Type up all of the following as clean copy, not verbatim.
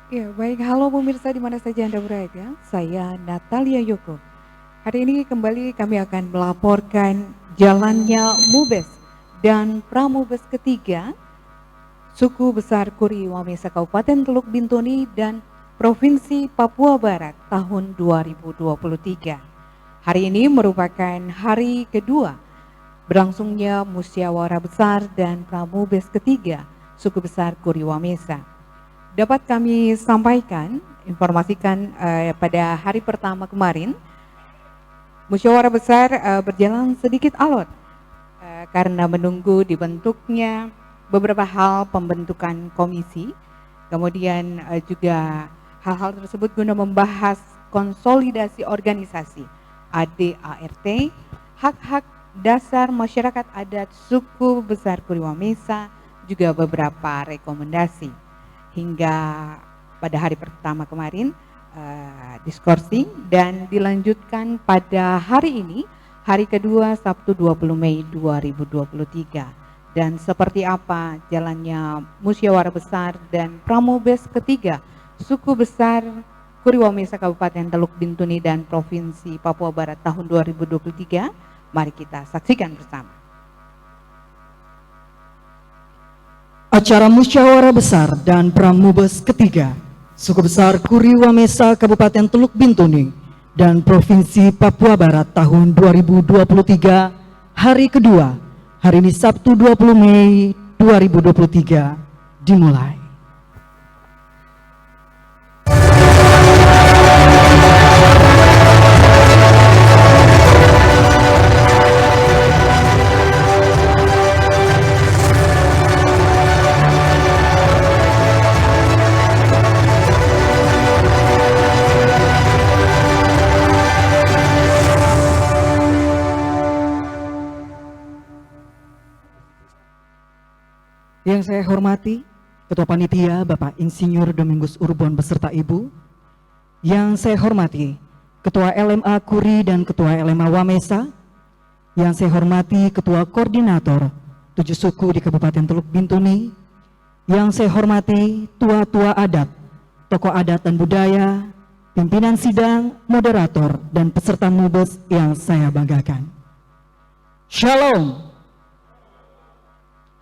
Ya, baik. Halo pemirsa di mana saja Anda berada. Saya Natalia Yoko. Hari ini kembali kami akan melaporkan jalannya MUBES dan Pramubes ketiga Suku Besar Kuri Wamesa Kabupaten Teluk Bintuni dan Provinsi Papua Barat tahun 2023. Hari ini merupakan hari kedua berlangsungnya musyawarah besar dan Pramubes ketiga Suku Besar Kuri Wamesa. Dapat kami sampaikan, informasikan pada hari pertama kemarin, musyawarah besar berjalan sedikit alot karena menunggu dibentuknya beberapa hal pembentukan komisi, kemudian juga hal-hal tersebut guna membahas konsolidasi organisasi ADART, hak-hak dasar masyarakat adat suku besar Kuri Wamesa, juga beberapa rekomendasi. Hingga pada hari pertama kemarin diskorsing dan dilanjutkan pada hari ini, hari kedua Sabtu 20 Mei 2023. Dan seperti apa jalannya musyawarah besar dan Pramubes ketiga Suku Besar Kuri Wamesa Kabupaten Teluk Bintuni dan Provinsi Papua Barat tahun 2023, mari kita saksikan bersama. Acara musyawarah besar dan Pramubes ketiga Suku Besar Kuri Wamesa Kabupaten Teluk Bintuni dan Provinsi Papua Barat tahun 2023, hari kedua, hari ini Sabtu 20 Mei 2023, dimulai. Yang saya hormati Ketua Panitia Bapak Insinyur Domingus Urbon beserta Ibu. Yang saya hormati Ketua LMA Kuri dan Ketua LMA Wamesa. Yang saya hormati Ketua Koordinator 7 suku di Kabupaten Teluk Bintuni. Yang saya hormati tua-tua adat, tokoh adat dan budaya, pimpinan sidang, moderator, dan peserta MUBES yang saya banggakan. Shalom.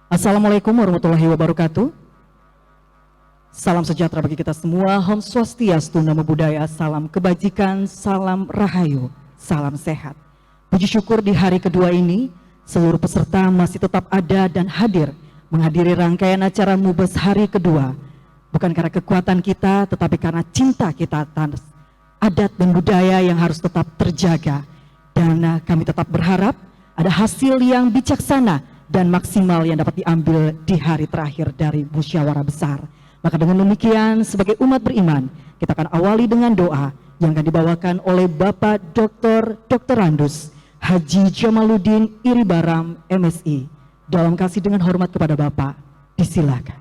Assalamualaikum warahmatullahi wabarakatuh. Salam sejahtera bagi kita semua. Om Swastiastu, Namo Buddhaya, salam kebajikan, salam rahayu, salam sehat. Puji syukur di hari kedua ini, seluruh peserta masih tetap ada dan hadir menghadiri rangkaian acara MUBES hari kedua. Bukan karena kekuatan kita, tetapi karena cinta kita atas adat dan budaya yang harus tetap terjaga. Dan kami tetap berharap ada hasil yang bijaksana dan maksimal yang dapat diambil di hari terakhir dari musyawarah besar. Maka dengan demikian sebagai umat beriman, kita akan awali dengan doa yang akan dibawakan oleh Bapak Dr. Randus Haji Jamaluddin Iribaram MSI. Dalam kasih dengan hormat kepada Bapak, disilakan.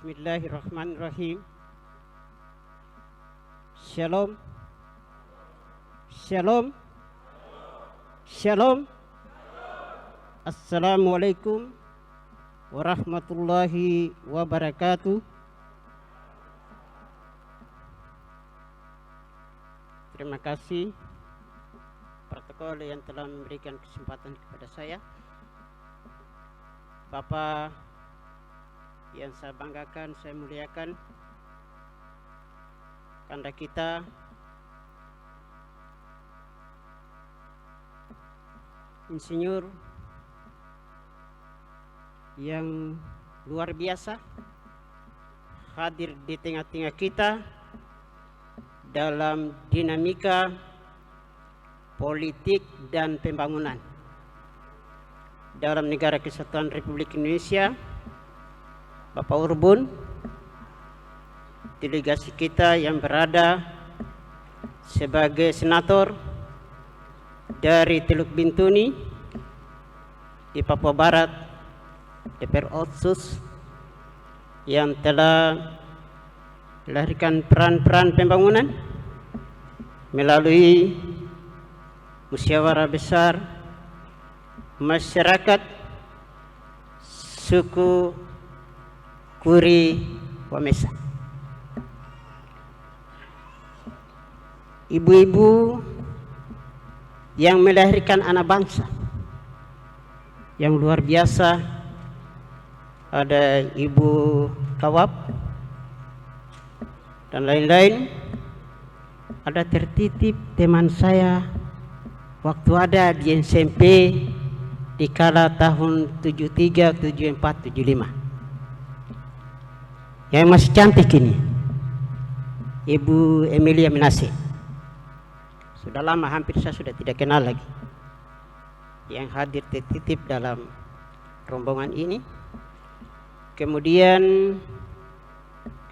Bismillahirrahmanirrahim. Shalom. Shalom. Shalom. Assalamualaikum warahmatullahi wabarakatuh. Terima kasih protokol yang telah memberikan kesempatan kepada saya. Bapak yang saya banggakan, saya muliakan, karena kita insinyur yang luar biasa hadir di tengah-tengah kita dalam dinamika politik dan pembangunan dalam negara kesatuan Republik Indonesia. Bapak Urbon, delegasi kita yang berada sebagai senator dari Teluk Bintuni di Papua Barat, DPR Otsus, yang telah melahirkan peran-peran pembangunan melalui musyawarah besar masyarakat suku Kuri Wamesa. Ibu-ibu yang melahirkan anak bangsa yang luar biasa, ada Ibu Kawap dan lain-lain. Ada tertitip teman saya waktu ada di SMP di kala tahun 73, 74, 75 yang masih cantik ini, Ibu Emilia Minase. Sudah lama, hampir saya sudah tidak kenal lagi, yang hadir tertitip dalam rombongan ini. Kemudian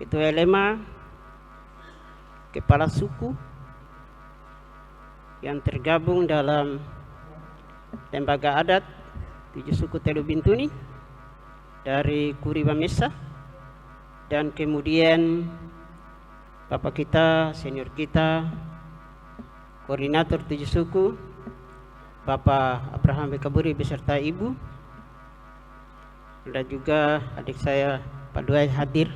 Ketua LMA, Kepala Suku yang tergabung dalam Lembaga Adat 7 Suku Teluk Bintuni dari Kuri Wamesa, dan kemudian Bapak kita, senior kita, Koordinator 7 Suku, Bapak Abraham Bekaburi beserta Ibu, dan juga adik saya Pak Duai hadir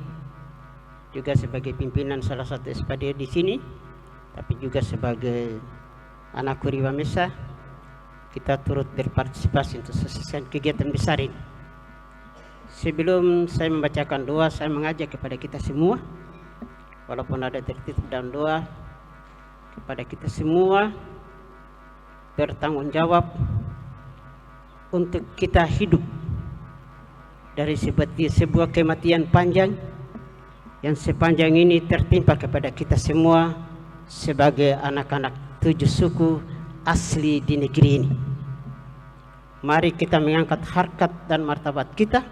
juga sebagai pimpinan salah satu SPD di sini, tapi juga sebagai anak Kuri Wamesa. Kita turut berpartisipasi untuk selesai kegiatan besar ini. Sebelum saya membacakan doa, saya mengajak kepada kita semua, walaupun ada tertitip dalam doa, kepada kita semua bertanggung jawab untuk kita hidup dari sebuah kematian panjang yang sepanjang ini tertimpa kepada kita semua sebagai anak-anak 7 suku asli di negeri ini. Mari kita mengangkat harkat dan martabat kita,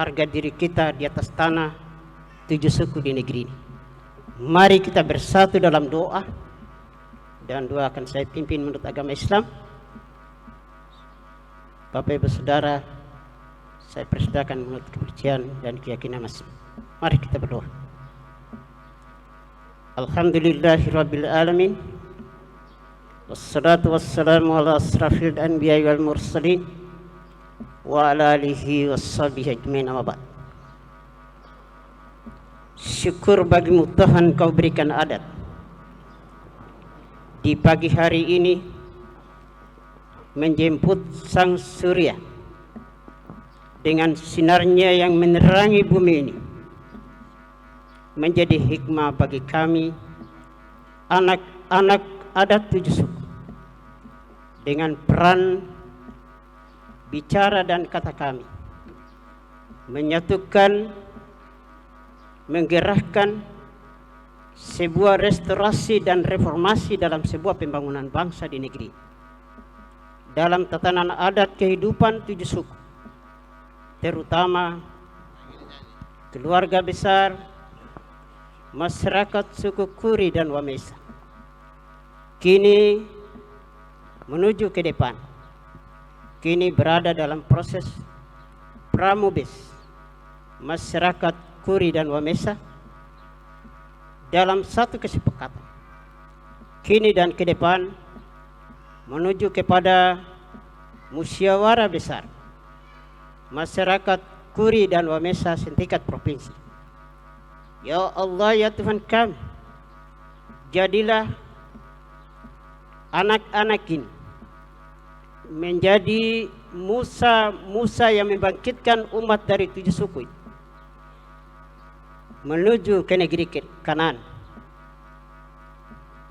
harga diri kita di atas tanah 7 suku di negeri ini. Mari kita bersatu dalam doa, dan doa akan saya pimpin menurut agama Islam. Bapak Ibu Saudara, saya persilakan menurut kepercayaan dan keyakinan masing. Mari kita berdoa. Alhamdulillahirabbil alamin. Wassalatu wassalamu ala asrafil anbiya'i wal mursalin wa ala alihi washabihi ajmain, amma ba'd. Syukur bagimu Tuhan, kau berikan adat di pagi hari ini menjemput sang surya dengan sinarnya yang menerangi bumi ini, menjadi hikmah bagi kami anak-anak adat 7 suku, dengan peran bicara dan kata kami menyatukan, menggerakkan sebuah restorasi dan reformasi dalam sebuah pembangunan bangsa di negeri, dalam tatanan adat kehidupan 7 suku, terutama keluarga besar masyarakat suku Kuri dan Wamesa. Kini menuju ke depan, kini berada dalam proses pramubes masyarakat Kuri dan Wamesa dalam satu kesepakatan, kini dan ke depan menuju kepada musyawarah besar masyarakat Kuri dan Wamesa setingkat provinsi. Ya Allah, ya Tuhan kami, jadilah anak-anak ini menjadi Musa yang membangkitkan umat dari 7 suku ini menuju ke negeri Kanaan,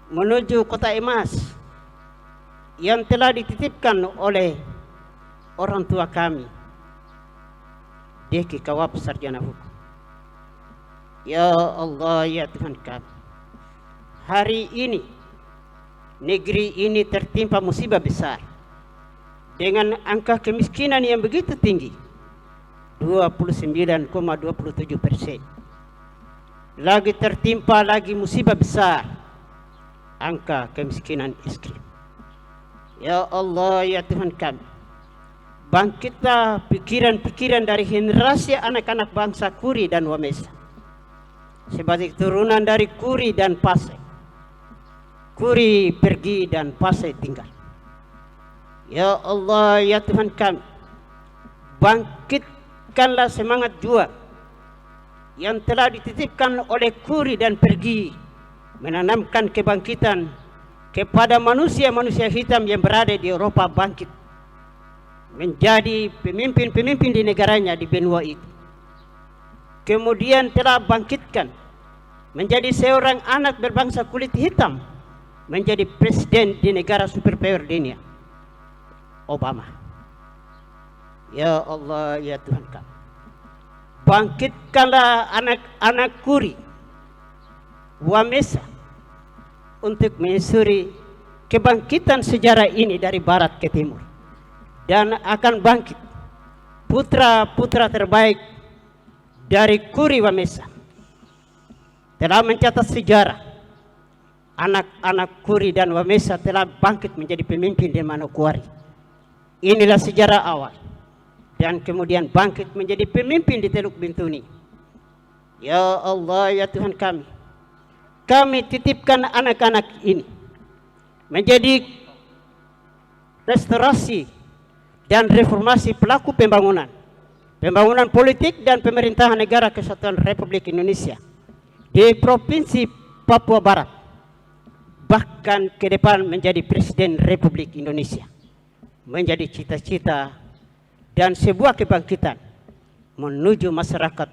menuju kota emas yang telah dititipkan oleh orang tua kami, Deki Kawap Sarjana Hukum. Ya Allah, ya Tuhan kami, hari ini negeri ini tertimpa musibah besar dengan angka kemiskinan yang begitu tinggi, 29,27%. lagi tertimpa lagi musibah besar, angka kemiskinan ekstrim. Ya Allah, ya Tuhan kami, bangkitlah pikiran-pikiran dari generasi anak-anak bangsa Kuri dan Wamesa sebagai turunan dari Kuri dan Pasai. Kuri pergi dan Pasai tinggal. Ya Allah, ya Tuhan kami, bangkitkanlah semangat juang yang telah dititipkan oleh Kuri dan Pergi, menanamkan kebangkitan kepada manusia-manusia hitam yang berada di Eropa, bangkit menjadi pemimpin-pemimpin di negaranya di benua itu. Kemudian telah bangkitkan menjadi seorang anak berbangsa kulit hitam, menjadi presiden di negara superpower dunia, Obama. Ya Allah, ya Tuhan kami, bangkitkanlah anak-anak Kuri, Wamesa untuk menyusuri kebangkitan sejarah ini dari barat ke timur, dan akan bangkit putra-putra terbaik dari Kuri Wamesa telah mencatat sejarah. Anak-anak Kuri dan Wamesa telah bangkit menjadi pemimpin di Manokwari. Inilah sejarah awal, dan kemudian bangkit menjadi pemimpin di Teluk Bintuni. Ya Allah, ya Tuhan kami, kami titipkan anak-anak ini menjadi restorasi dan reformasi pelaku pembangunan politik dan pemerintahan negara Kesatuan Republik Indonesia di Provinsi Papua Barat, bahkan ke depan menjadi Presiden Republik Indonesia, menjadi cita-cita dan sebuah kebangkitan menuju masyarakat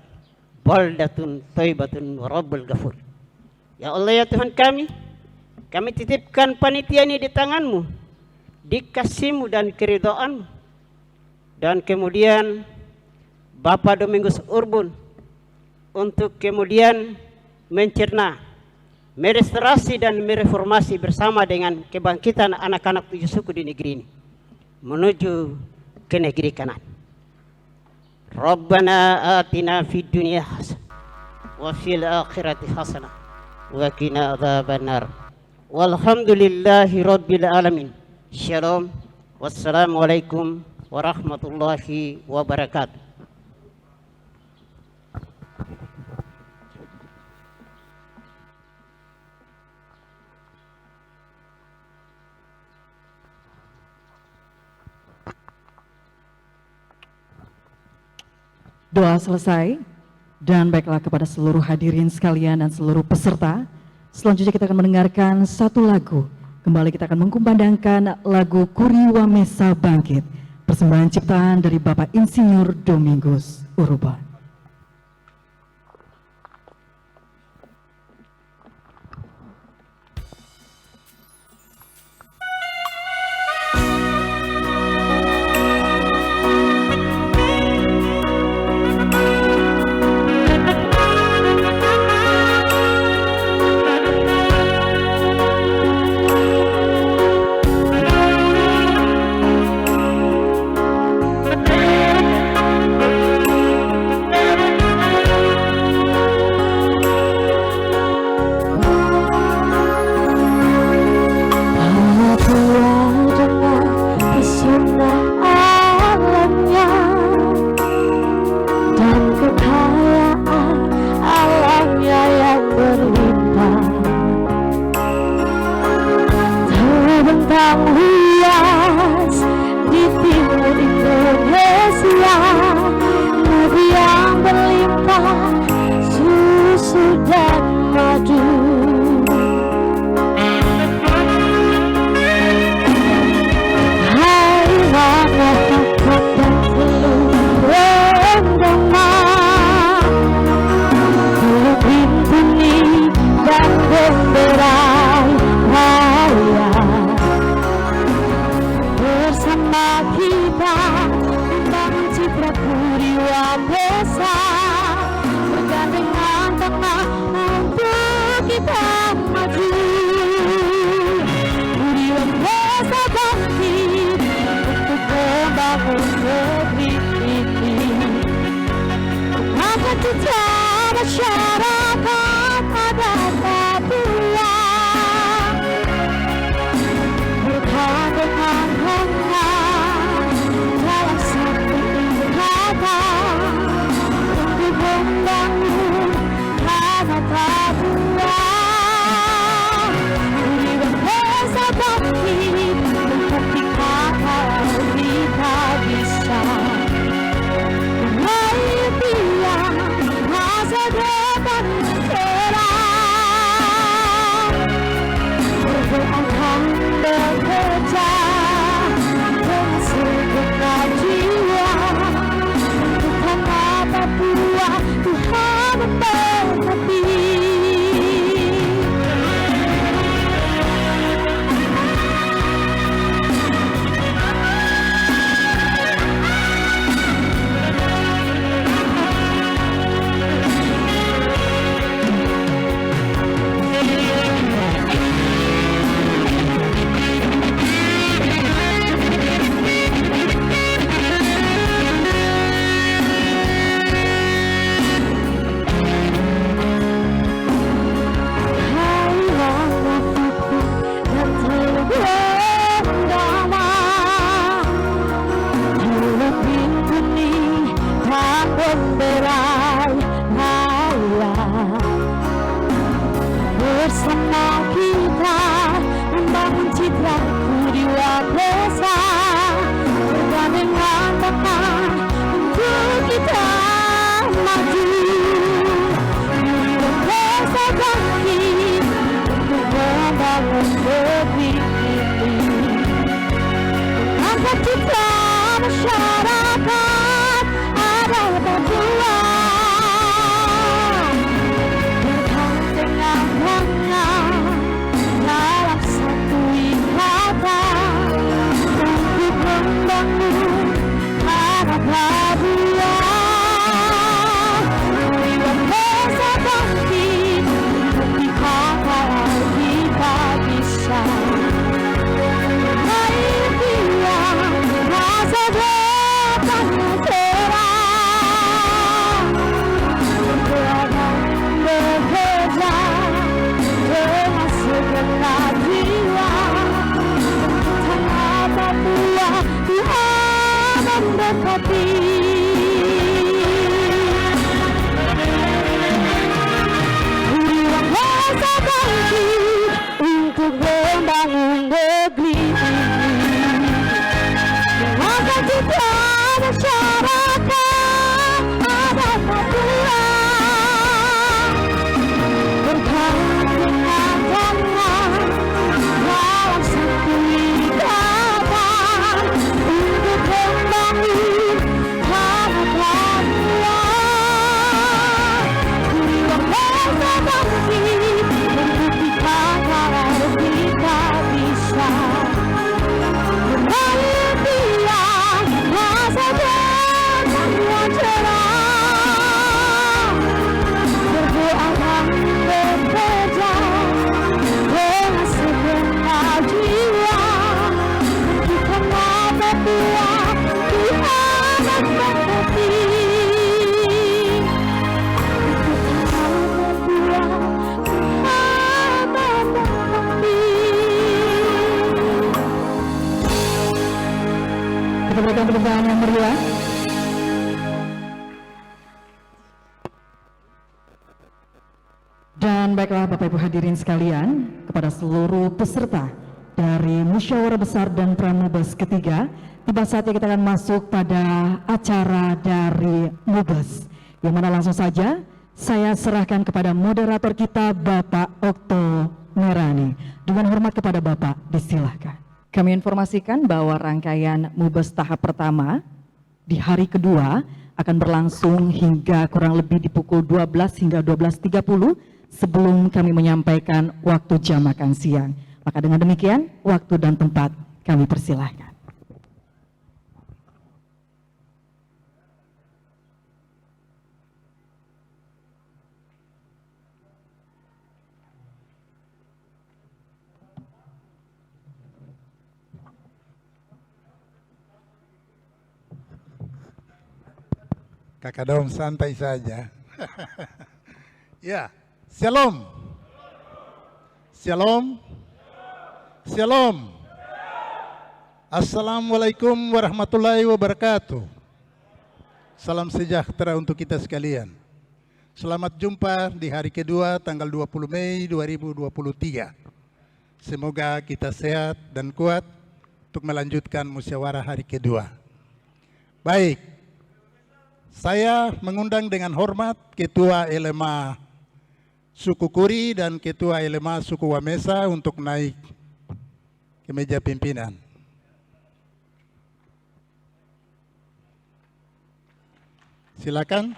baldatun thayyibatun rabbul ghafur. Ya Allah, ya Tuhan kami titipkan panitia ini di tangan-Mu, dikasih-Mu dan keridhaan-Mu, dan kemudian Bapak Domingus Urbun untuk kemudian mencerna, merestorasi dan mereformasi bersama dengan kebangkitan anak-anak 7 suku di negeri ini menuju ke negeri Kanan. Rabbana atina fid dunya hasanah wa fil akhirati hasanah wa qina adzabannar. Walhamdulillahi rabbil alamin. Shalom. Wassalamualaikum warahmatullahi wabarakatuh. Doa selesai, dan baiklah kepada seluruh hadirin sekalian dan seluruh peserta. Selanjutnya kita akan mendengarkan satu lagu. Kembali kita akan mengkumandangkan lagu Kuri Wamesa Bangkit, persembahan ciptaan dari Bapak Insinyur Domingus Urban. Masyarakat beraya bersama kita membangun citra jiwa desa bergandengan tangan untuk kita maju desa bangkit untuk membangun negeri ini angkat citra masyarakat adalah Papua bergandengan tangan dalam satu ikatan untuk membangun tanah Papua. Ribuan desa bangkit ketika kita bisa meraih impian masa depan yang cerah. Berjuang bekerja dengan segenap jiwa tanah Papua Tuhan memberkati. Ribuan desa bangkit untuk membangun negeri ini mengangkat citra masyarakat adat Papua bergandengan tangan dalam satu ikatan untuk membangun tanah Papua. Ribuan desa bangkit membuktikan kalau kita bisa meraih impian masa depan yang cerah. Berdoa dan bekerja dengan segenap jiwa untuk tanah Papua Tuhan memberkati. Untuk tanah Papua Tuhan memberkati. Kita berikan tepuk tangan yang meriah. Dan baiklah Bapak Ibu hadirin sekalian, kepada seluruh peserta dari Musyawarah Besar dan Pramubes ketiga, tiba saatnya kita akan masuk pada acara dari Mubes, yang mana langsung saja saya serahkan kepada moderator kita Bapak Okto Merani. Dengan hormat kepada Bapak, disilahkan. Kami informasikan bahwa rangkaian Mubes tahap pertama di hari kedua akan berlangsung hingga kurang lebih di pukul 12 hingga 12.30 sebelum kami menyampaikan waktu jam makan siang. Maka dengan demikian, waktu dan tempat kami persilahkan. Kakak Dom santai saja. Ya, Shalom. Shalom. Shalom. Assalamualaikum warahmatullahi wabarakatuh. Salam sejahtera untuk kita sekalian. Selamat jumpa di hari kedua tanggal 20 Mei 2023. Semoga kita sehat dan kuat untuk melanjutkan musyawarah hari kedua. Baik, saya mengundang dengan hormat Ketua LMA Suku Kuri dan Ketua LMA Suku Wamesa untuk naik ke meja pimpinan. Silakan.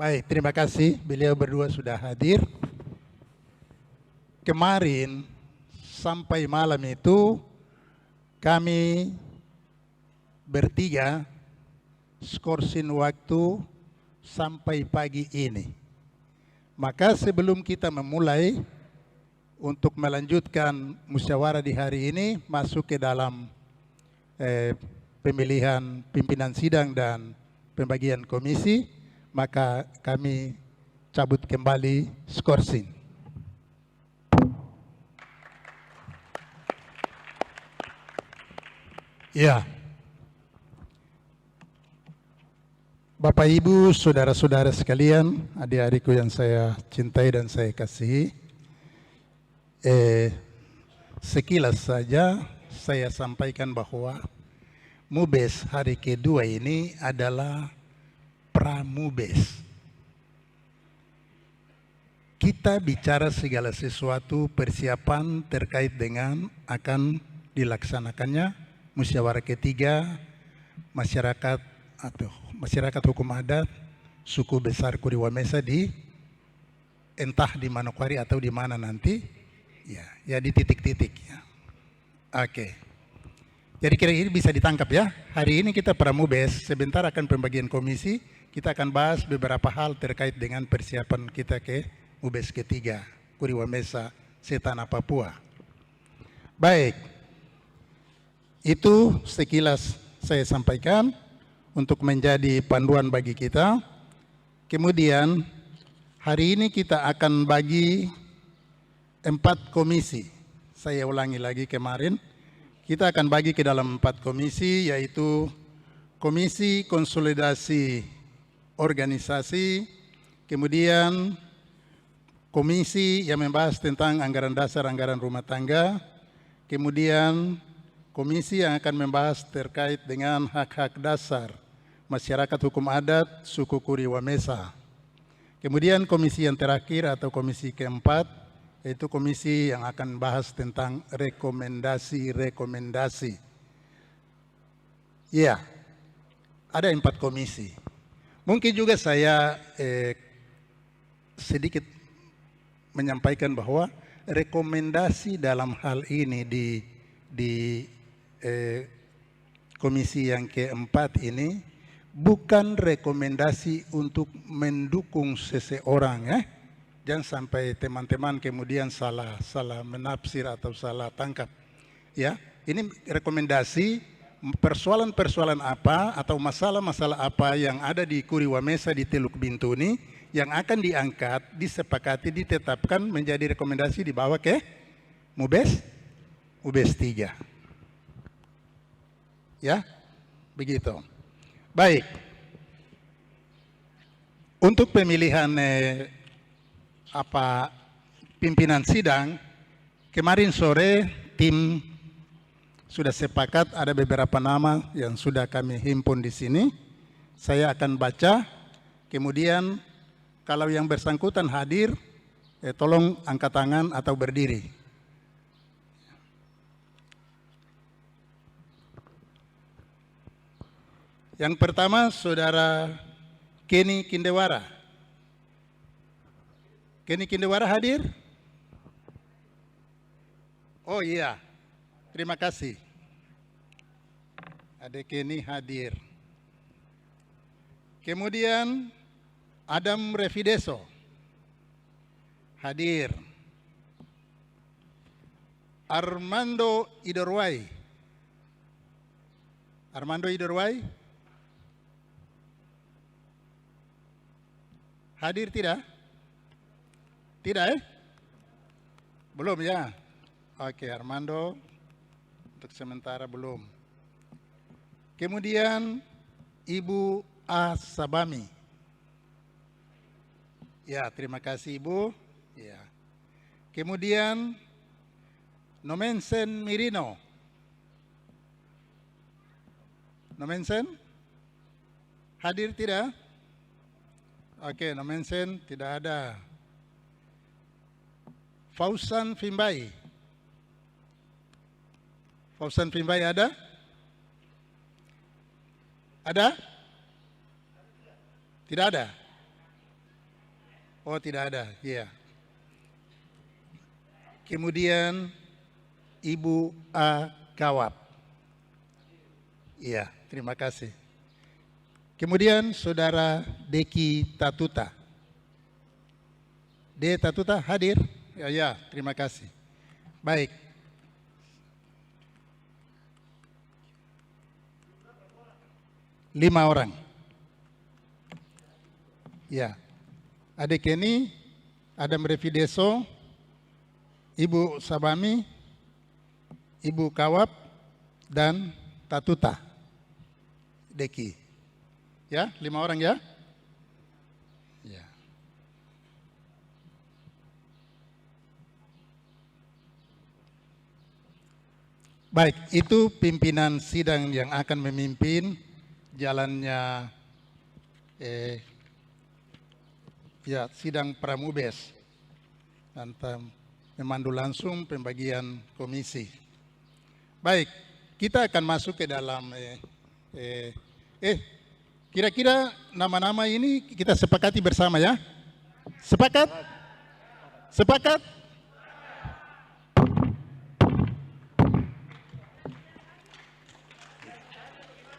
Baik, terima kasih. Beliau berdua sudah hadir. Kemarin sampai malam itu kami bertiga skorsin waktu sampai pagi ini. Maka sebelum kita memulai untuk melanjutkan musyawarah di hari ini masuk ke dalam pemilihan pimpinan sidang dan pembagian komisi, maka kami cabut kembali skorsing. Ya. Bapak Ibu, saudara-saudara sekalian, adik-adikku yang saya cintai dan saya kasihi, sekilas saja saya sampaikan bahwa Mubes hari kedua ini adalah Pramubes. Kita bicara segala sesuatu persiapan terkait dengan akan dilaksanakannya musyawarah ketiga masyarakat atau masyarakat hukum adat suku besar Kuriwamesa di entah di Manokwari atau di mana nanti, ya di titik-titik. Ya. Oke. Jadi kira-kira bisa ditangkap ya. Hari ini kita Pramubes, sebentar akan pembagian komisi, kita akan bahas beberapa hal terkait dengan persiapan kita ke Mubes ketiga Kuriwamesa Setanah Papua. Baik. Itu sekilas saya sampaikan untuk menjadi panduan bagi kita. Kemudian hari ini kita akan bagi 4 komisi. Saya ulangi lagi kemarin. Kita akan bagi ke dalam 4 komisi, yaitu Komisi Konsolidasi Organisasi, kemudian komisi yang membahas tentang anggaran dasar, anggaran rumah tangga, kemudian komisi yang akan membahas terkait dengan hak-hak dasar masyarakat hukum adat suku Kuriwamesa. Kemudian komisi yang terakhir atau komisi keempat, yaitu komisi yang akan bahas tentang rekomendasi-rekomendasi. Ya, ada 4 komisi. Mungkin juga saya sedikit menyampaikan bahwa rekomendasi dalam hal ini di komisi yang keempat ini bukan rekomendasi untuk mendukung seseorang, ya. Jangan sampai teman-teman kemudian salah menafsir atau salah tangkap. Ya, ini rekomendasi persoalan-persoalan apa atau masalah-masalah apa yang ada di Kuriwamesa di Teluk Bintuni yang akan diangkat, disepakati, ditetapkan menjadi rekomendasi dibawa ke Mubes 3. Ya, begitu. Baik. Untuk pemilihan pimpinan sidang, kemarin sore tim sudah sepakat ada beberapa nama yang sudah kami himpun di sini. Saya akan baca, kemudian kalau yang bersangkutan hadir, tolong angkat tangan atau berdiri. Yang pertama, Saudara Kenny Kindewara. Kenny Kindewara hadir? Oh iya, terima kasih. Ada Kenny hadir. Kemudian Adam Revideso hadir. Armando Idorwai. Armando Idorwai hadir tidak? Tidak, Belum ya? Oke, Armando untuk sementara belum. Kemudian Ibu A. Sabami. Ya, terima kasih Ibu. Ya. Kemudian Nomensen Mirino. Nomensen? Hadir tidak? Oke, Nomensen tidak ada. Fausan Fimbai. Fausan Fimbai ada? Ada? Tidak ada? Oh, tidak ada. Iya. Kemudian Ibu A. Kawap. Iya, terima kasih. Kemudian Saudara Deki Tatuta. D. Tatuta hadir? Ya, terima kasih. Baik. Lima orang. Ya. Adik Kenny, Adam Revideso, Ibu Sabami, Ibu Kawap, dan Tatuta Deki. Ya, 5 orang ya. Ya. Baik, itu pimpinan sidang yang akan memimpin jalannya sidang Pramubes dan memandu langsung pembagian komisi. Baik, kita akan masuk ke dalam kira-kira nama-nama ini kita sepakati bersama ya. Sepakat? Sepakat?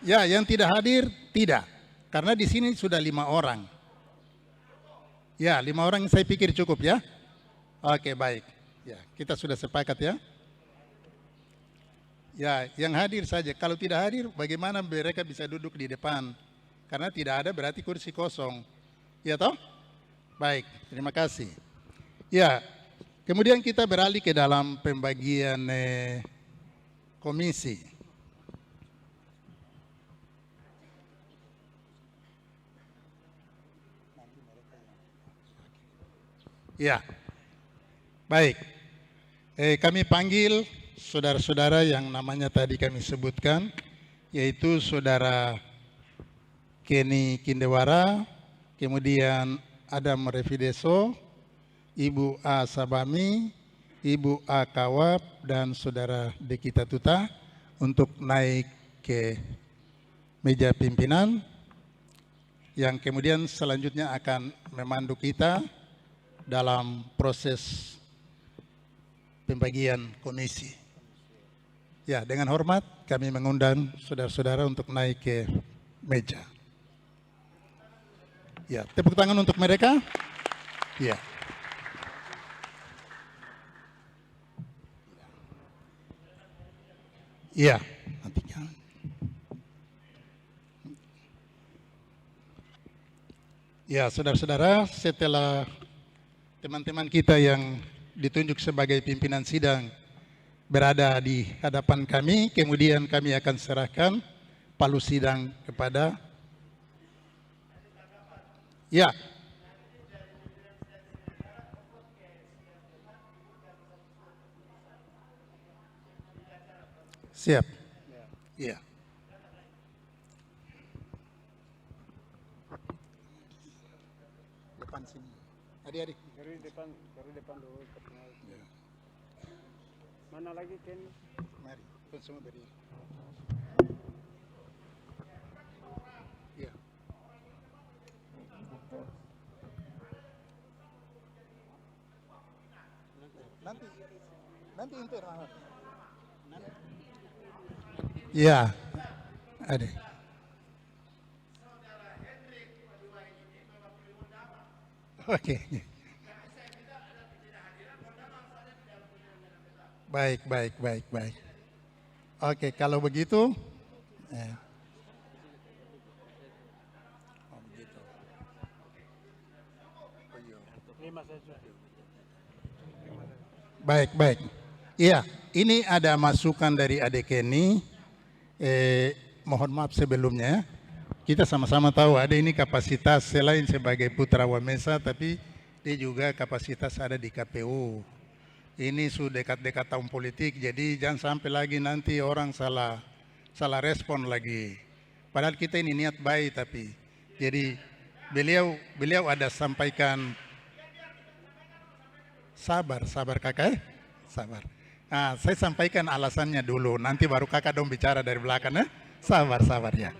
Ya, yang tidak hadir tidak, karena di sini sudah 5 orang. Ya, 5 orang saya pikir cukup ya. Oke, baik. Ya, kita sudah sepakat ya. Ya, yang hadir saja. Kalau tidak hadir, bagaimana mereka bisa duduk di depan? Karena tidak ada berarti kursi kosong. Ya toh? Baik, terima kasih. Ya, kemudian kita beralih ke dalam pembagian komisi. Ya, baik. Kami panggil saudara-saudara yang namanya tadi kami sebutkan, yaitu Saudara Kenny Kindewara, kemudian Adam Revideso, Ibu A. Sabami, Ibu A. Kawap, dan Saudara Deki Tatuta untuk naik ke meja pimpinan, yang kemudian selanjutnya akan memandu kita dalam proses pembagian komisi. Ya, dengan hormat kami mengundang saudara-saudara untuk naik ke meja. Ya, tepuk tangan untuk mereka. Ya. Ya, nantinya. Ya, saudara-saudara, setelah teman-teman kita yang ditunjuk sebagai pimpinan sidang berada di hadapan kami, kemudian kami akan serahkan palu sidang kepada siap. Ya. Depan sini. Adik-adik. Dari depan dulu. Ya. Mana lagi Ken? Mari, semua berdiri. Ya. Nanti internal. Ya, ada. Oke. Baik. Oke, kalau begitu. Baik. Iya, ini ada masukan dari Adik Kenny. Mohon maaf sebelumnya. Kita sama-sama tahu ada ini kapasitas selain sebagai putra Wamesa, tapi dia juga kapasitas ada di KPU. Ini sudah dekat-dekat tahun politik, jadi jangan sampai lagi nanti orang salah respon lagi. Padahal kita ini niat baik, tapi jadi beliau ada sampaikan sabar kakak, sabar. Nah, saya sampaikan alasannya dulu, nanti baru kakak dong bicara dari belakang, sabar ya.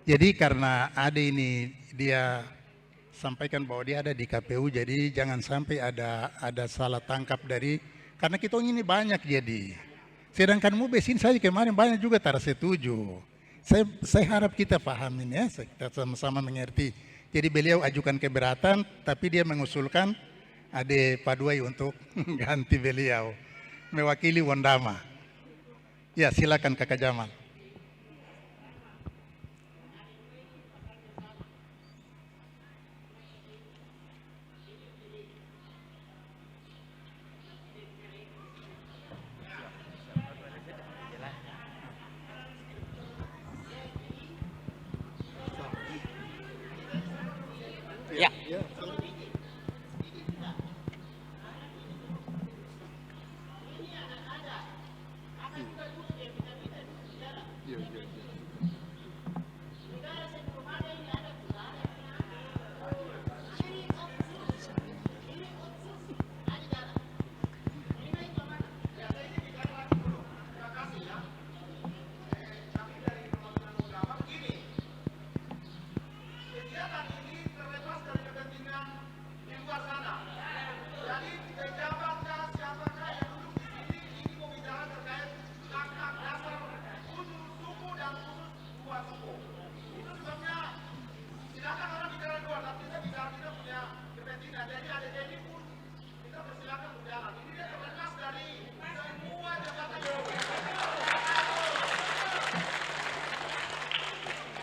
Jadi karena ada ini dia sampaikan bahwa dia ada di KPU, jadi jangan sampai ada salah tangkap dari, karena kita ini banyak jadi. Sedangkan Mubes ini saya kemarin banyak juga tak setuju. Saya harap kita pahamin ya, kita sama-sama mengerti. Jadi beliau ajukan keberatan, tapi dia mengusulkan Ade Paduai untuk ganti beliau, mewakili Wondama. Ya, silakan Kakak Jamal. Ya.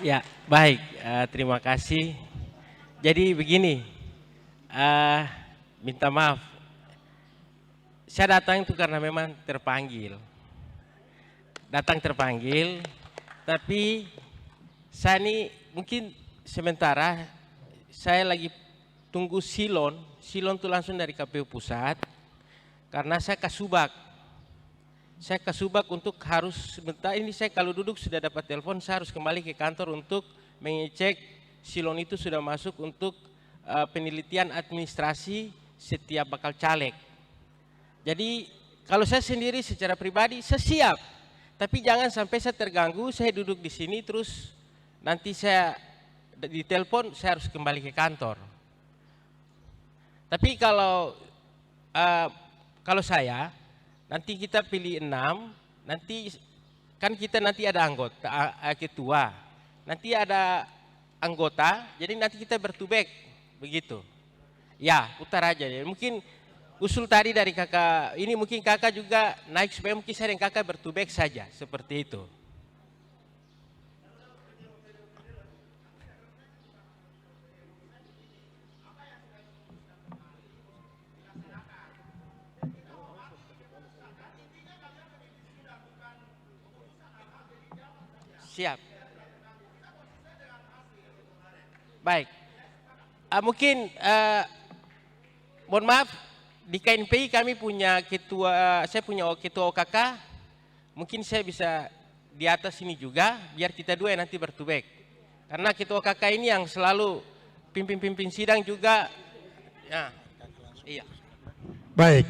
Ya, baik. Terima kasih. Jadi begini, minta maaf. Saya datang itu karena memang terpanggil. Datang terpanggil, tapi saya ini mungkin sementara saya lagi tunggu silon. Silon itu langsung dari KPU Pusat, karena saya kasubag. Saya kasubag untuk harus sebentar ini saya kalau duduk sudah dapat telepon, saya harus kembali ke kantor untuk mengecek silon itu sudah masuk untuk penelitian administrasi setiap bakal caleg. Jadi kalau saya sendiri secara pribadi saya siap, tapi jangan sampai saya terganggu, saya duduk di sini terus nanti saya ditelepon saya harus kembali ke kantor. Tapi kalau saya nanti kita pilih 6, nanti kan kita nanti ada anggota, ketua, nanti ada anggota, jadi nanti kita bertubek, begitu. Ya, putar aja. Mungkin usul tadi dari kakak, ini mungkin kakak juga naik supaya mungkin saya dan kakak bertubek saja, seperti itu. Siap. Baik. Mungkin mohon maaf di KNPI kami punya ketua, saya punya ketua OKK. Mungkin saya bisa di atas ini juga biar kita dua nanti bertubek. Karena ketua OKK ini yang selalu pimpin sidang juga. Ya. Iya. Baik,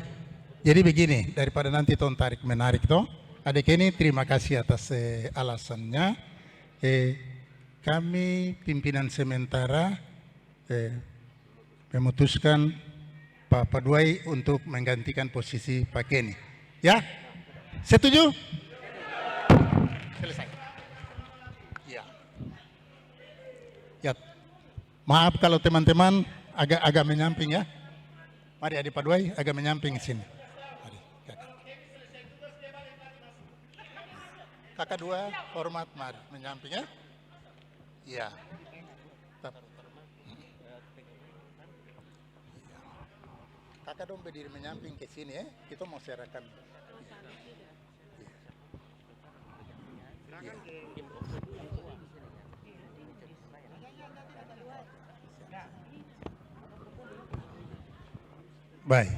jadi begini, daripada nanti ton tarik menarik toh, adik ini terima kasih atas alasannya. Kami pimpinan sementara memutuskan Pak Paduai untuk menggantikan posisi Pak Kenny. Ya, setuju? Selesai. Ya. Ya. Maaf kalau teman-teman agak menyamping ya. Mari adik Paduai agak menyamping sini. Mari, kakak dua hormat, mari menyamping ya. Iya. Kakak dong berdiri menyamping ke sini ya. Kita mau serahkan. Ya. Baik.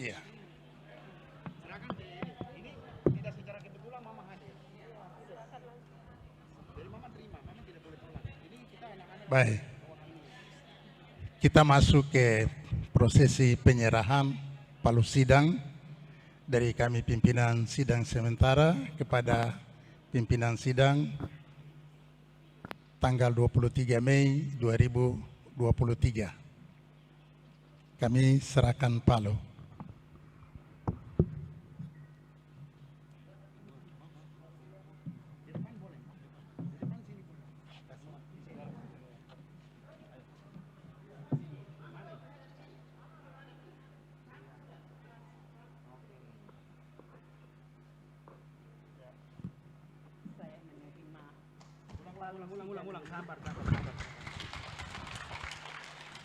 Iya. Baik. Kita masuk ke prosesi penyerahan palu sidang dari kami pimpinan sidang sementara kepada pimpinan sidang tanggal 23 Mei 2023. Kami serahkan palu.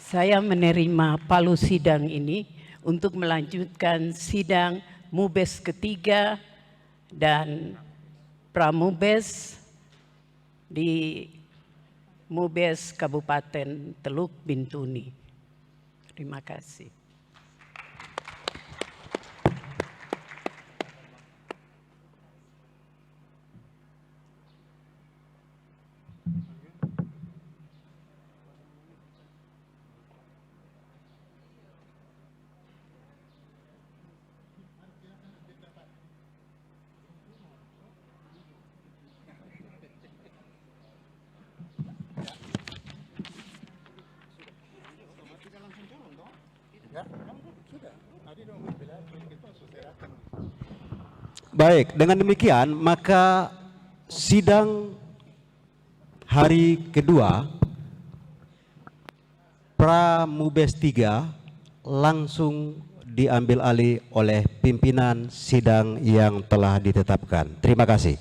Saya menerima palu sidang ini untuk melanjutkan sidang Mubes ketiga dan Pramubes di Mubes Kabupaten Teluk Bintuni. Terima kasih. Baik, dengan demikian maka sidang hari kedua Pramubes 3 langsung diambil alih oleh pimpinan sidang yang telah ditetapkan. Terima kasih.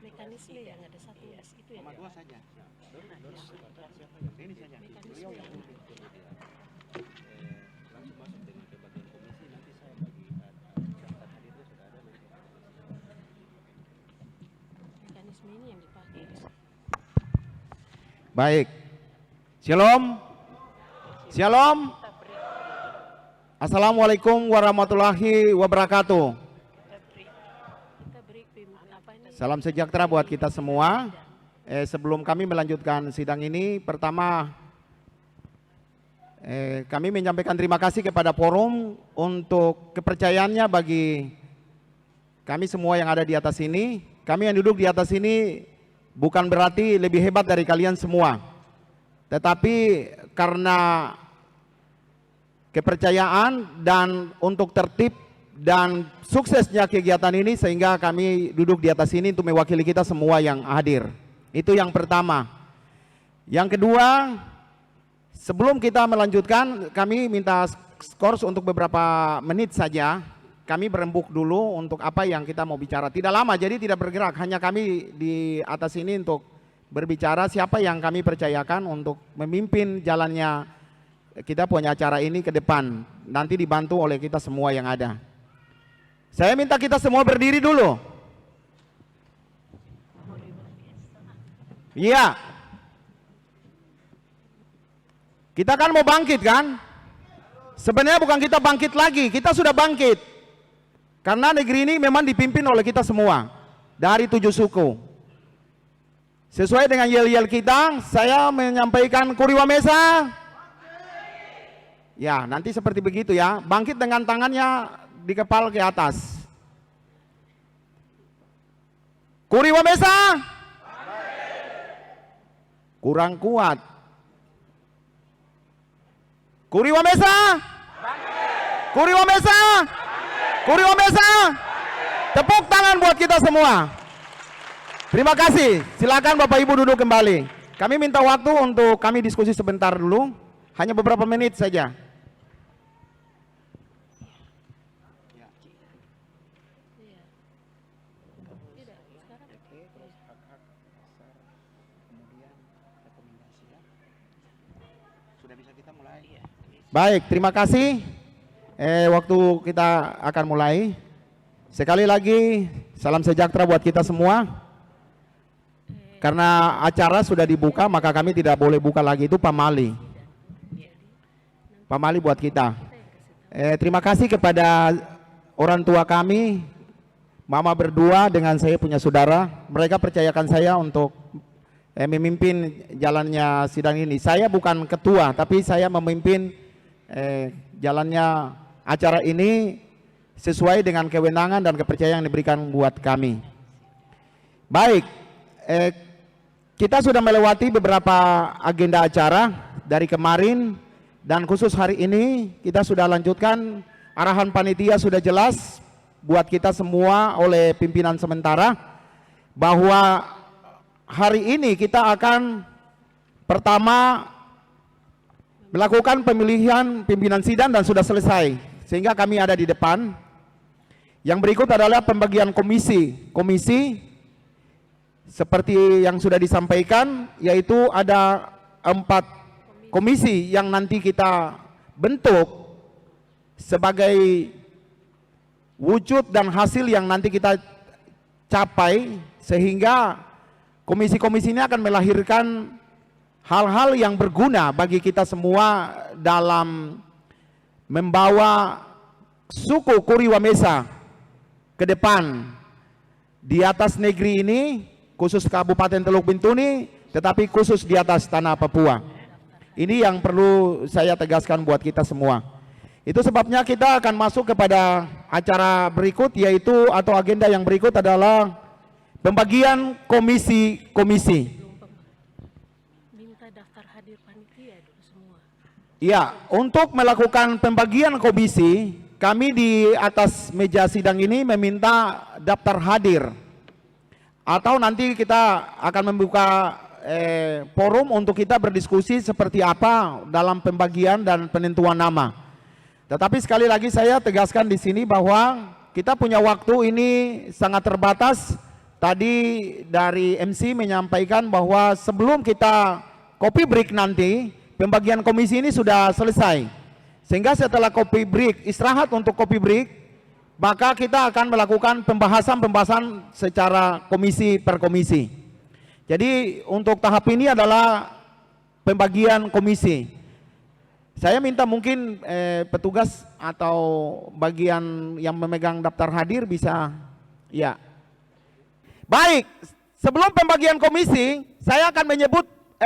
Mekanisme yang ada satu itu yang dua saja. Ini saja. Mekanisme yang langsung masuk dengan ke bagian komisi, nanti saya bagi daftar hadirnya sudah ada. Mekanisme ini yang dipakai. Baik. Shalom. Shalom. Assalamualaikum warahmatullahi wabarakatuh. Salam sejahtera buat kita semua. Sebelum kami melanjutkan sidang ini, pertama kami menyampaikan terima kasih kepada forum untuk kepercayaannya bagi kami semua yang ada di atas ini. Kami yang duduk di atas ini bukan berarti lebih hebat dari kalian semua, tetapi karena kepercayaan dan untuk tertib dan suksesnya kegiatan ini sehingga kami duduk di atas ini untuk mewakili kita semua yang hadir. Itu yang pertama. Yang kedua, sebelum kita melanjutkan, kami minta skors untuk beberapa menit saja. Kami berembuk dulu untuk apa yang kita mau bicara. Tidak lama, jadi tidak bergerak. Hanya kami di atas ini untuk berbicara siapa yang kami percayakan untuk memimpin jalannya kita punya acara ini ke depan. Nanti dibantu oleh kita semua yang ada. Saya minta kita semua berdiri dulu. Iya. Kita kan mau bangkit kan? Sebenarnya bukan kita bangkit lagi, kita sudah bangkit. Karena negeri ini memang dipimpin oleh kita semua. Dari 7 suku. Sesuai dengan yel-yel kita, saya menyampaikan Kuriwa Mesa. Ya, nanti seperti begitu ya. Bangkit dengan tangannya di kepala ke atas. Kuriwa Mesa. Kurang kuat. Kuriwa Mesa. Kuriwa Mesa. Kuriwa Mesa. Tepuk tangan buat kita semua. Terima kasih. Silakan Bapak Ibu duduk kembali. Kami minta waktu untuk kami diskusi sebentar dulu. Hanya beberapa menit saja. Baik, terima kasih. Waktu kita akan mulai. Sekali lagi, salam sejahtera buat kita semua. Karena acara sudah dibuka, maka kami tidak boleh buka lagi. Itu pamali. Pamali buat kita. Terima kasih kepada orang tua kami, mama berdua dengan saya punya saudara. Mereka percayakan saya untuk memimpin jalannya sidang ini. Saya bukan ketua, tapi saya memimpin jalannya acara ini sesuai dengan kewenangan dan kepercayaan yang diberikan buat kami. Baik, kita sudah melewati beberapa agenda acara dari kemarin dan khusus hari ini kita sudah lanjutkan. Arahan panitia sudah jelas buat kita semua oleh pimpinan sementara bahwa hari ini kita akan pertama melakukan pemilihan pimpinan sidang dan sudah selesai sehingga kami ada di depan. Yang berikut adalah pembagian komisi seperti yang sudah disampaikan, yaitu ada 4 komisi yang nanti kita bentuk sebagai wujud dan hasil yang nanti kita capai, sehingga komisi-komisi ini akan melahirkan hal-hal yang berguna bagi kita semua dalam membawa suku Kuri Wamesa ke depan di atas negeri ini, khusus Kabupaten Teluk Bintuni, tetapi khusus di atas tanah Papua. Ini yang perlu saya tegaskan buat kita semua. Itu sebabnya kita akan masuk kepada acara berikut, yaitu atau agenda yang berikut adalah pembagian komisi-komisi. Minta daftar hadir panitia dulu semua. Ya, untuk melakukan pembagian komisi, kami di atas meja sidang ini meminta daftar hadir. Atau nanti kita akan membuka forum untuk kita berdiskusi seperti apa dalam pembagian dan penentuan nama. Tetapi sekali lagi saya tegaskan di sini bahwa kita punya waktu ini sangat terbatas. Tadi dari MC menyampaikan bahwa sebelum kita kopi break nanti, pembagian komisi ini sudah selesai. Sehingga setelah kopi break, istirahat untuk kopi break, maka kita akan melakukan pembahasan secara komisi per komisi. Jadi untuk tahap ini adalah pembagian komisi. Saya minta mungkin petugas atau bagian yang memegang daftar hadir bisa, ya. Baik, sebelum pembagian komisi, saya akan menyebut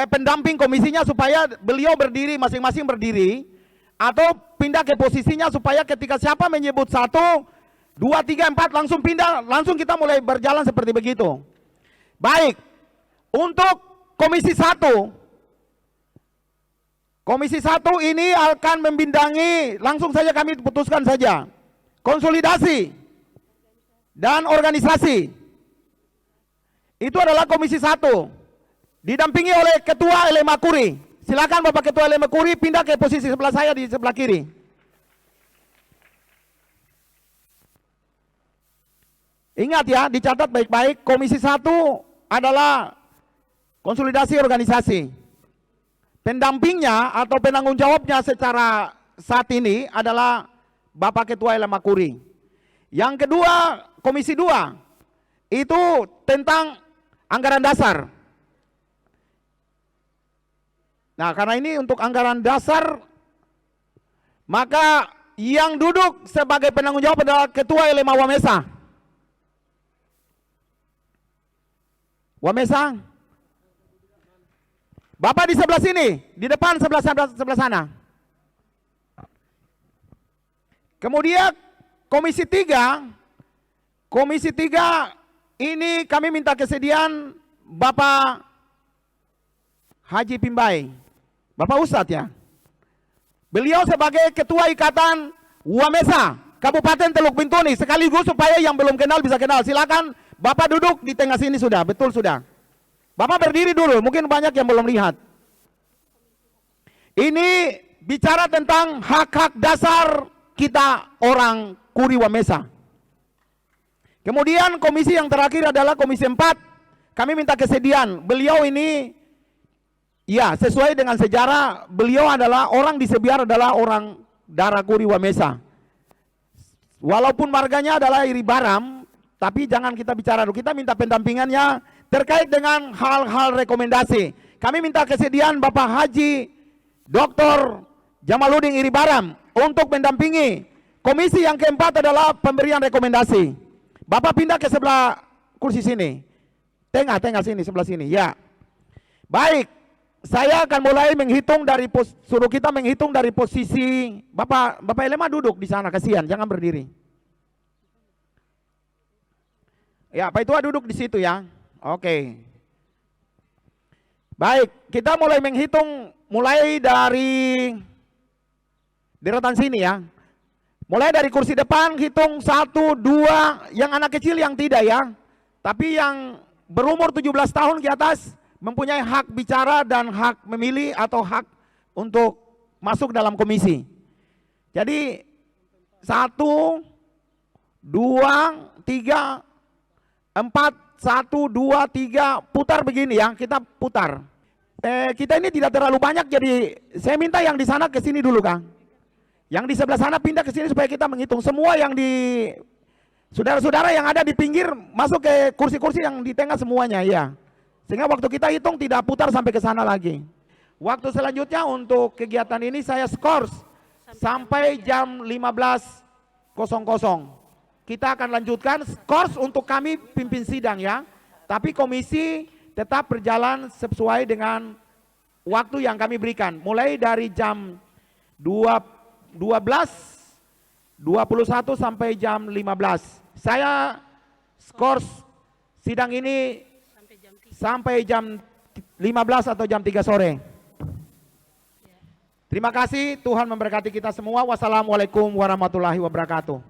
pendamping komisinya supaya beliau berdiri, masing-masing berdiri, atau pindah ke posisinya supaya ketika siapa menyebut 1, 2, 3, 4 langsung pindah, langsung kita mulai berjalan seperti begitu. Baik, untuk komisi 1. Komisi 1 ini akan membidangi, langsung saja kami putuskan saja, konsolidasi dan organisasi. Itu adalah komisi 1, didampingi oleh Ketua LMA Kuri. Silakan Bapak Ketua LMA Kuri pindah ke posisi sebelah saya di sebelah kiri. Ingat ya, dicatat baik-baik, komisi 1 adalah konsolidasi organisasi. Pendampingnya atau penanggung jawabnya secara saat ini adalah Bapak Ketua LMA Kuri. Yang kedua, komisi 2 itu tentang anggaran dasar. Nah, karena ini untuk anggaran dasar, maka yang duduk sebagai penanggung jawab adalah Ketua LMA Wamesa. Wamesa, Bapak di sebelah sini, di depan sebelah sana. Kemudian komisi 3 ini kami minta kesediaan Bapak Haji Pimbai, Bapak Ustadz ya. Beliau sebagai Ketua Ikatan Wamesa Kabupaten Teluk Bintuni, sekaligus supaya yang belum kenal bisa kenal. Silakan Bapak duduk di tengah sini sudah, betul sudah. Bapak berdiri dulu, mungkin banyak yang belum lihat. Ini bicara tentang hak-hak dasar kita orang Kuri Wamesa. Kemudian komisi yang terakhir adalah komisi 4. Kami minta kesediaan. Beliau ini, ya sesuai dengan sejarah, beliau adalah orang di Sebiar adalah orang darah Kuri Wamesa. Walaupun marganya adalah Iri Baram, tapi jangan kita bicara dulu. Kita minta pendampingannya terkait dengan hal-hal rekomendasi. Kami minta kesediaan Bapak Haji Dr. Jamaluddin Iri Baram untuk mendampingi. Komisi yang keempat adalah pemberian rekomendasi. Bapak pindah ke sebelah kursi sini. Tengah sini, sebelah sini. Ya. Baik. Saya akan mulai menghitung dari suruh kita menghitung dari posisi Bapak LMA duduk di sana, kasihan, jangan berdiri. Ya, Pak Itua duduk di situ ya. Oke. Baik, kita mulai menghitung mulai dari deretan sini ya. Mulai dari kursi depan hitung 1, 2, yang anak kecil yang tidak ya. Tapi yang berumur 17 tahun ke atas mempunyai hak bicara dan hak memilih atau hak untuk masuk dalam komisi. Jadi 1, 2, 3, 4, 1, 2, 3, putar begini ya, kita putar. Kita ini tidak terlalu banyak, jadi saya minta yang di sana ke sini dulu Kang. Yang di sebelah sana pindah ke sini supaya kita menghitung. Semua yang di saudara-saudara yang ada di pinggir masuk ke kursi-kursi yang di tengah semuanya ya. Sehingga waktu kita hitung tidak putar sampai ke sana lagi. Waktu selanjutnya untuk kegiatan ini saya skors sampai jam 15.00. Kita akan lanjutkan skors untuk kami pimpin sidang ya. Tapi komisi tetap berjalan sesuai dengan waktu yang kami berikan. Mulai dari jam 12.21 sampai jam 15. Saya skors sidang ini sampai jam 15 atau jam 3 sore. Terima kasih, Tuhan memberkati kita semua. Wassalamualaikum warahmatullahi wabarakatuh.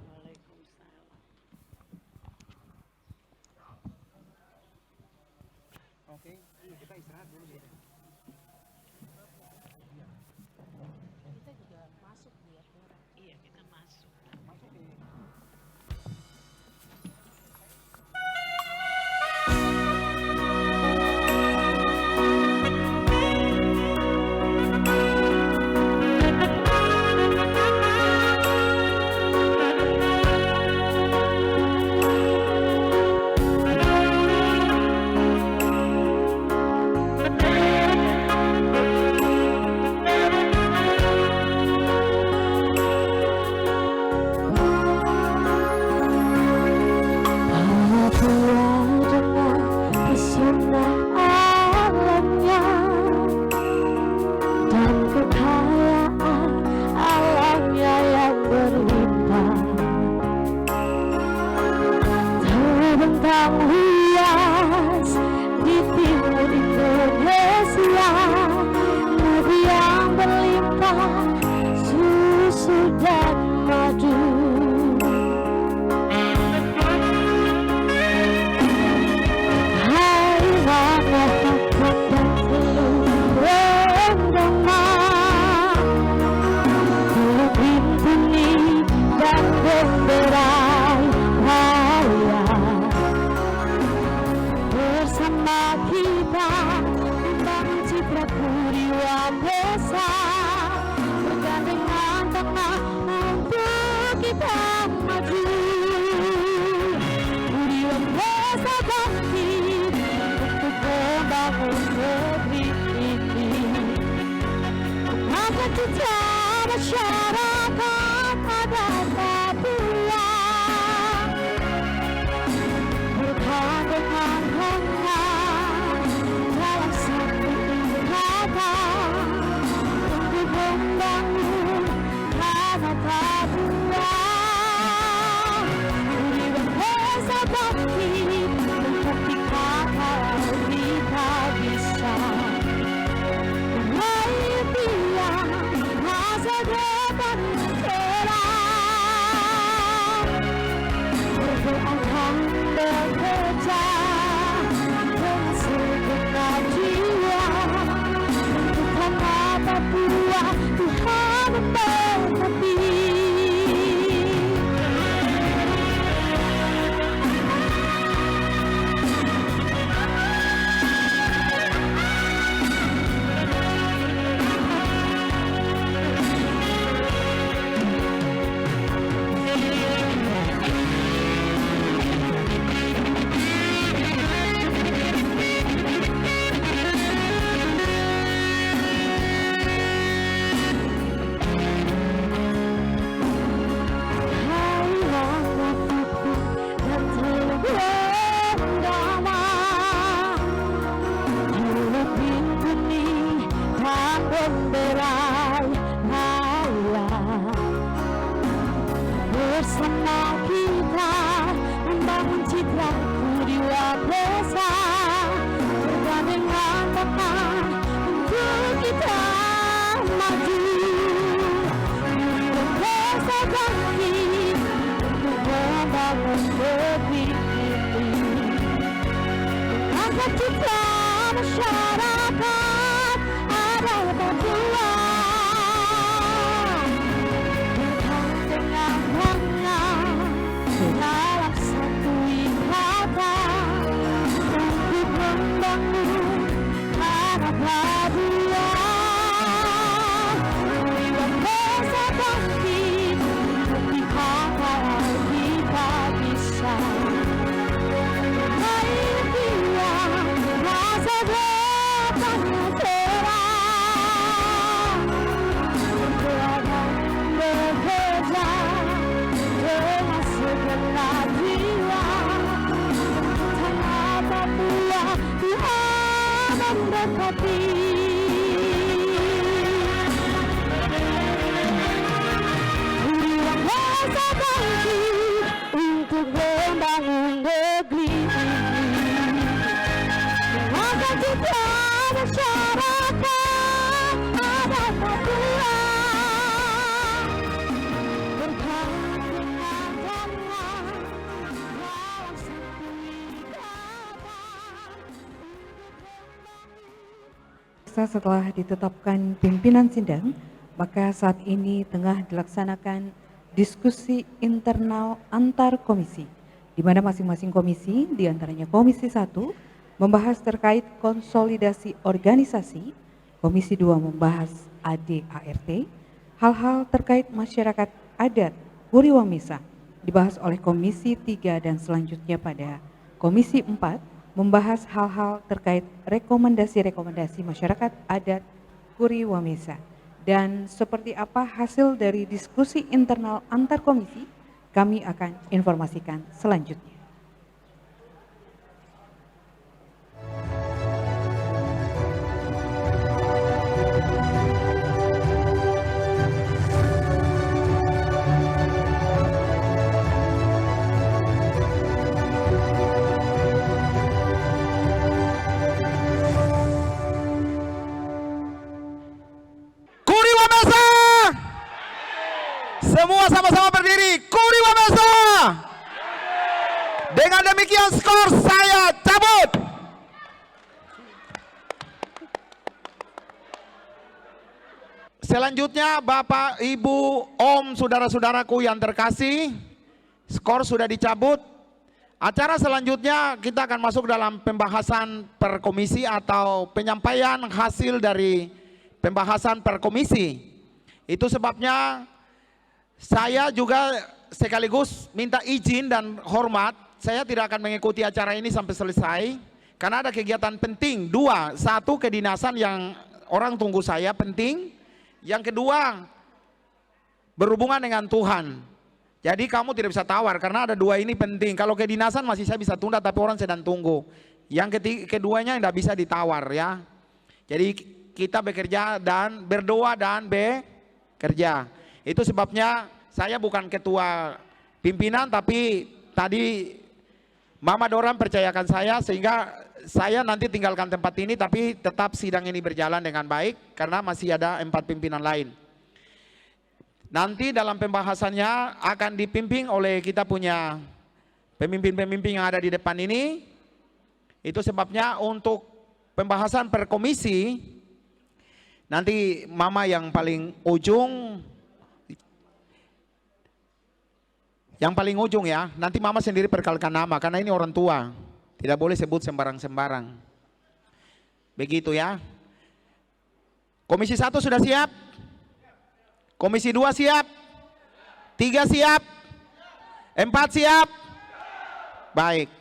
Bersama kita membangun citra Dewasa bergandengan tangan untuk kita maju. Dewasa bangkit untuk membangun negeri ini. Angkat citra masyarakat adalah Papua. Bergandengan dalam satu ikatan untuk membangun tanah Papua. Dewasa bangkit untuk diangkat kita bisa. Air biar masa depannya cerah. Bergerak bekerja dengan segenap jiwa. Tanah Papua Tuhan memberkati. Dewasa bangkit untuk membangun negeri ini. Angkat citra masyarakat adat Papua. Bergandengan tangan dalam satu ikatan. Setelah ditetapkan pimpinan sidang, maka saat ini tengah dilaksanakan diskusi internal antar komisi, di mana masing-masing komisi, diantaranya Komisi 1, membahas terkait konsolidasi organisasi, Komisi 2 membahas ADART, hal-hal terkait masyarakat adat Puriwamesa, dibahas oleh Komisi 3 dan selanjutnya pada Komisi 4, membahas hal-hal terkait rekomendasi-rekomendasi masyarakat adat Puriwamesa. Dan seperti apa hasil dari diskusi internal antar komisi, kami akan informasikan selanjutnya. Puriwamesa. Semua sama-sama berdiri. Puriwamesa. Dengan demikian skor saya cabut. Selanjutnya Bapak, Ibu, Om, saudara-saudaraku yang terkasih, skor sudah dicabut. Acara selanjutnya kita akan masuk dalam pembahasan per komisi atau penyampaian hasil dari pembahasan per komisi. Itu sebabnya saya juga sekaligus minta izin dan hormat, saya tidak akan mengikuti acara ini sampai selesai karena ada kegiatan penting. Dua, satu kedinasan yang orang tunggu saya penting. Yang kedua berhubungan dengan Tuhan. Jadi kamu tidak bisa tawar karena ada dua ini penting. Kalau kedinasan masih saya bisa tunda tapi orang sedang tunggu. Yang keduanya tidak bisa ditawar ya. Jadi kita bekerja dan berdoa dan bekerja. Itu sebabnya saya bukan ketua pimpinan tapi tadi Mama Doram percayakan saya sehingga saya nanti tinggalkan tempat ini tapi tetap sidang ini berjalan dengan baik karena masih ada 4 pimpinan lain. Nanti dalam pembahasannya akan dipimpin oleh kita punya pemimpin-pemimpin yang ada di depan ini. Itu sebabnya untuk pembahasan per komisi nanti Mama yang paling ujung ya, nanti Mama sendiri perkenalkan nama karena ini orang tua. Tidak boleh sebut sembarang-sembarang. Begitu ya. Komisi 1 sudah siap? Komisi 2 siap? 3 siap? 4 siap? Baik.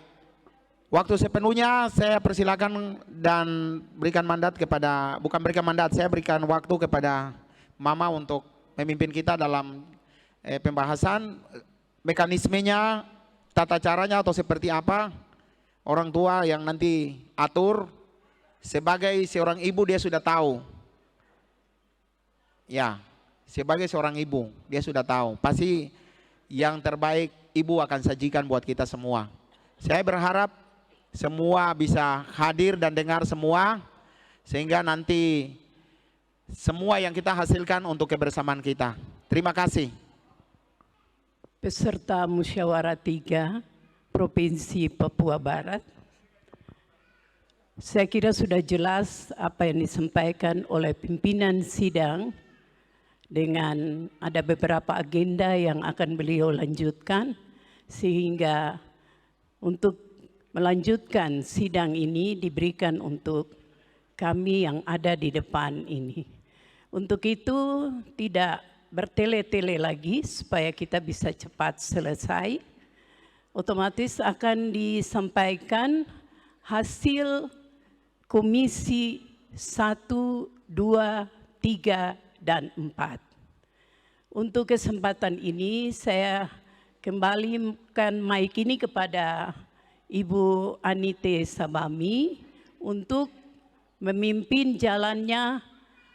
Waktu sepenuhnya saya persilakan dan berikan mandat kepada, bukan berikan mandat, saya berikan waktu kepada Mama untuk memimpin kita dalam pembahasan mekanismenya, tata caranya atau seperti apa. Orang tua yang nanti atur, sebagai seorang ibu dia sudah tahu. Ya, sebagai seorang ibu dia sudah tahu. Pasti yang terbaik ibu akan sajikan buat kita semua. Saya berharap semua bisa hadir dan dengar semua, sehingga nanti semua yang kita hasilkan untuk kebersamaan kita. Terima kasih. Peserta Musyawarah 3 Provinsi Papua Barat, saya kira sudah jelas apa yang disampaikan oleh pimpinan sidang dengan ada beberapa agenda yang akan beliau lanjutkan, sehingga untuk melanjutkan sidang ini diberikan untuk kami yang ada di depan ini. Untuk itu tidak bertele-tele lagi supaya kita bisa cepat selesai. Otomatis akan disampaikan hasil komisi 1, 2, 3, dan 4. Untuk kesempatan ini saya kembalikan mic ini kepada Ibu Anite Sabami untuk memimpin jalannya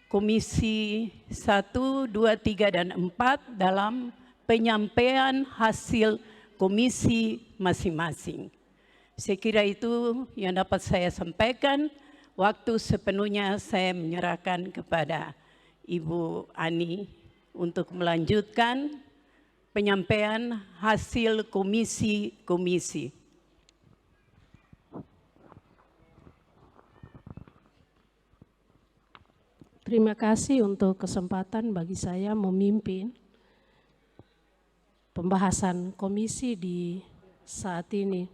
Komisi 1, 2, 3, dan 4 dalam penyampaian hasil komisi masing-masing. Saya kira itu yang dapat saya sampaikan. Waktu sepenuhnya saya menyerahkan kepada Ibu Ani untuk melanjutkan penyampaian hasil komisi-komisi. Terima kasih untuk kesempatan bagi saya memimpin pembahasan komisi di saat ini.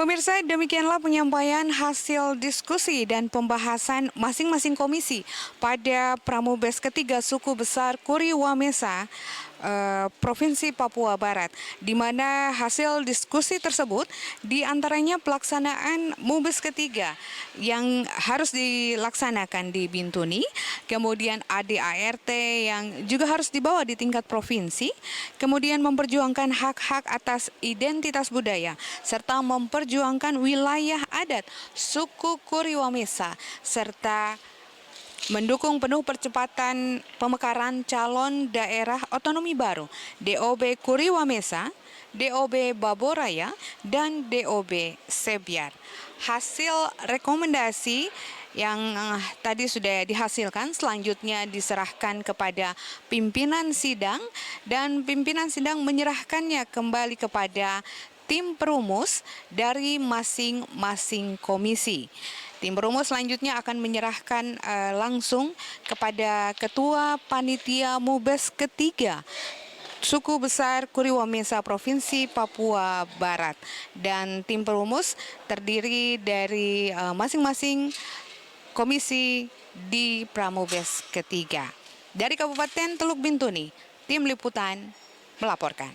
Pemirsa, demikianlah penyampaian hasil diskusi dan pembahasan masing-masing komisi pada Pramubes ketiga Suku Besar Kuri Wamesa, Provinsi Papua Barat, di mana hasil diskusi tersebut diantaranya pelaksanaan Mubes ketiga yang harus dilaksanakan di Bintuni, kemudian ADART yang juga harus dibawa di tingkat provinsi, kemudian memperjuangkan hak-hak atas identitas budaya, serta memperjuangkan wilayah adat suku Kuri Wamesa, serta mendukung penuh percepatan pemekaran calon daerah otonomi baru DOB Kuri Wamesa DOB Baboraya, dan DOB Sebyar. Hasil rekomendasi yang tadi sudah dihasilkan selanjutnya diserahkan kepada pimpinan sidang, dan pimpinan sidang menyerahkannya kembali kepada tim perumus dari masing-masing komisi. Tim perumus selanjutnya akan menyerahkan langsung kepada Ketua Panitia Mubes ketiga Suku Besar Kuriwamesa Provinsi Papua Barat, dan tim perumus terdiri dari masing-masing komisi di Pramubes ketiga. Dari Kabupaten Teluk Bintuni, tim liputan melaporkan.